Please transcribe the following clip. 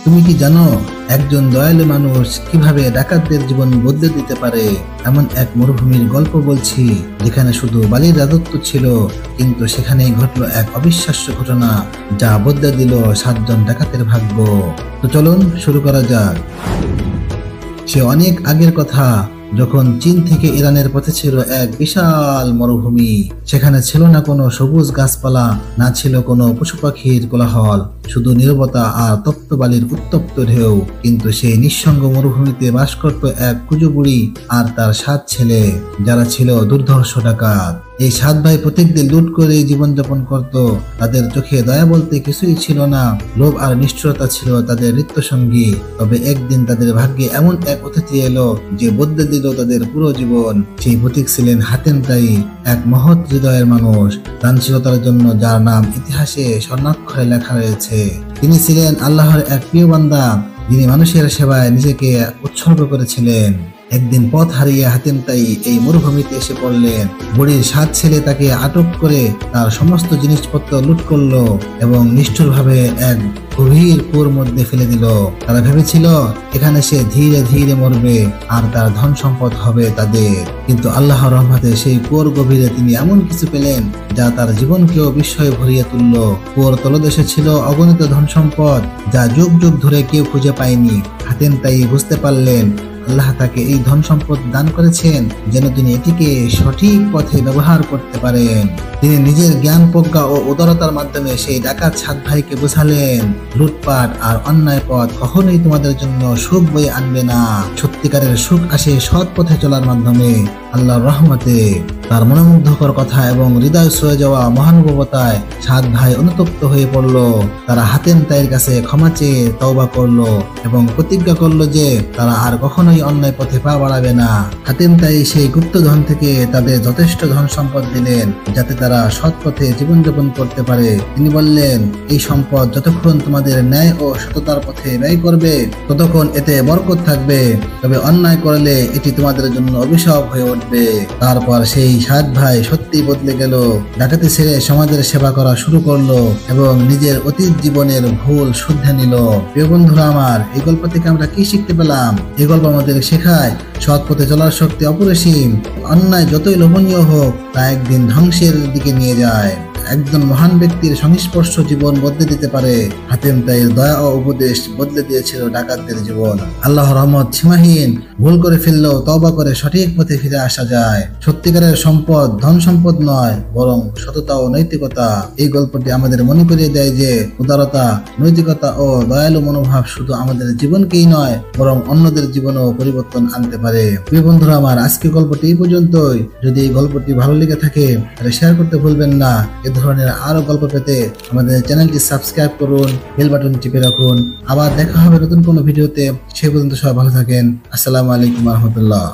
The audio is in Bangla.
তুমি কি জানো একজন দয়ালু মানুষ কিভাবে ডাকাতদের জীবন বদলে দিতে পারে? এমন এক মরুভূমির গল্প বলছি, যেখানে শুধু বালির রাজত্ব ছিল, কিন্তু সেখানেই ঘটলো এক অবিশ্বাস্য ঘটনা যা বদলে দিল 7 জন ডাকাতের ভাগ্য। তো চলুন শুরু করা যাক। সে অনেক আগের কথা, যখন চীন থেকে ইরানের পথে ছিল এক বিশাল মরুভূমি। সেখানে ছিল না কোনো সবুজ গাছপালা, না ছিল কোনো পশু পাখির কোলাহল, শুধু নীরবতা আর তপ্ত বালির উত্তপ্ত ঢেউ। কিন্তু সেই নিঃসঙ্গ মরুভূমিতে বাস করত এক কুজো বুড়ি আর তার 7 ছেলে, যারা ছিল দুর্ধর্ষ ডাকাত। এই 7 ভাই প্রত্যেকদিন লুট করে জীবনযাপন করত। তাদের চোখে দয়া বলতে কিছুই ছিল না, লোভ আর নিষ্ঠুরতা ছিল তাদের নিত্যসঙ্গী। তবে একদিন তাদের ভাগ্যে এমন এক অতিথি এলো যে বদলে দিল তাদের পুরো জীবন। সেই প্রতীক ছিলেন হাতেম তাই, এক মহৎ হৃদয়ের মানুষ, দানশীলতার জন্য যার নাম ইতিহাসে স্বর্ণাক্ষরে লেখা রয়েছে। তিনি ছিলেন আল্লাহর এক প্রিয় বান্দা, যিনি মানুষের সেবায় নিজেকে উৎসর্গ করেছিলেন। একদিন পথ হারিয়ে হাতেম তাই এই মরুভূমিতে এসে পড়লেন। বুড়ির 7 ছেলে তাকে আটক করে তার সমস্ত জিনিসপত্র লুট করলো এবং নিষ্ঠুরভাবে এক গভীর কুয়োর মধ্যে ফেলে দিল। তারা ভেবেছিল এখানে সে ধীরে ধীরে মরবে আর তার ধন সম্পদ হবে তাদের। কিন্তু আল্লাহর রহমতে সেই কুয়োর গভীরে তিনি এমন কিছু পেলেন যা তার জীবনকেও বিস্ময়ে ভরিয়ে তুলল। কুয়োর তলদেশে ছিল অগণিত ধন সম্পদ, যা যুগ যুগ ধরে কেউ খুঁজে পায়নি। হাতেম তাই বুঝতে পারলেন আল্লাহ তাকে এই ধন সম্পদ দান করেছেন যেন তিনি এটিকে সঠিক পথে ব্যবহার করতে পারেন। তিনি নিজের জ্ঞান প্রজ্ঞা ও উদারতার মাধ্যমে সেই ডাকাত 7 ভাইকে বোঝালেন, লুটপাট আর অন্যায় পথ কখনোই তোমাদের জন্য সুখ বয়ে আনবে না। সত্যিকারের সুখ আসে সৎ পথে চলার মাধ্যমে। আল্লাহর রহমতে, তার মনোমুগ্ধকর কথা এবং হৃদয় ছুঁয়ে যাওয়া মহানুভবতায় 7 ভাই অনুতপ্ত হয়ে পড়ল। তারা হাতেম তাইয়ের কাছে ক্ষমা চেয়ে তওবা করলো এবং প্রতিজ্ঞা করলো যে তারা আর কখনোই অন্যায় পথে পা বাড়াবে না। হাতেম তাই সেই গুপ্ত ধন থেকে তাদের যথেষ্ট ধন সম্পদ দিলেন যাতে তারা সৎ পথে জীবনযাপন করতে পারে। তিনি বললেন, এই সম্পদ যতক্ষণ তোমাদের ন্যায় ও সততার পথে ব্যয় করবে ততক্ষণ এতে বরকত থাকবে, তবে অন্যায় করলে এটি তোমাদের জন্য অভিশাপ হয়ে উঠবে। তারপর সেই 7 ভাই সত্যি বদলে গেল, ডাকাতি ছেড়ে সমাজের সেবা করা শুরু করলো এবং নিজের অতীত জীবনের ভুল শুধরে নিল। প্রিয় বন্ধুরা আমার, এই গল্প থেকে আমরা কি শিখতে পেলাম? এই গল্প আমাদের শেখায় সৎ পথে চলার শক্তি অপরিসীম। অন্যায় যতই লোভনীয় হোক তা একদিন ধ্বংসের দিকে নিয়ে যায়। একজন মহান ব্যক্তির সংস্পর্শ জীবন বদলে দিতে পারে। হাতেম তাইয়ের দয়া ও উপদেশ বদলে দিয়েছিল ডাকাতদের জীবন। আল্লাহর রহমত সীমাহীন। ভুল করে ফেললেও তওবা করে সঠিক পথে ফিরে আসা যায়। সত্যিকারের সম্পদ ধন সম্পদ নয়, বরং সততা ও নৈতিকতা। এই গল্পটি আমাদের মনে করিয়ে দেয় যে উদারতা, নৈতিকতা ও দয়ালু মনোভাব শুধু আমাদের জীবনকেই নয়, বরং অন্যদের জীবনেও পরিবর্তন আনতে পারে। প্রিয় বন্ধুরা আমার, আজকে গল্পটি এই পর্যন্তই। যদি এই গল্পটি ভালো লেগে থাকে তাহলে শেয়ার করতে ভুলবেন না। এ ধরনের আরো গল্প পেতে আমাদের চ্যানেলটি সাবস্ক্রাইব করুন, বেল বাটন টিপে রাখুন। আবার দেখা হবে নতুন কোনো ভিডিওতে। সে পর্যন্ত সবাই ভালো থাকেন। আসসালামু আলাইকুম ওয়া রাহমাতুল্লাহ।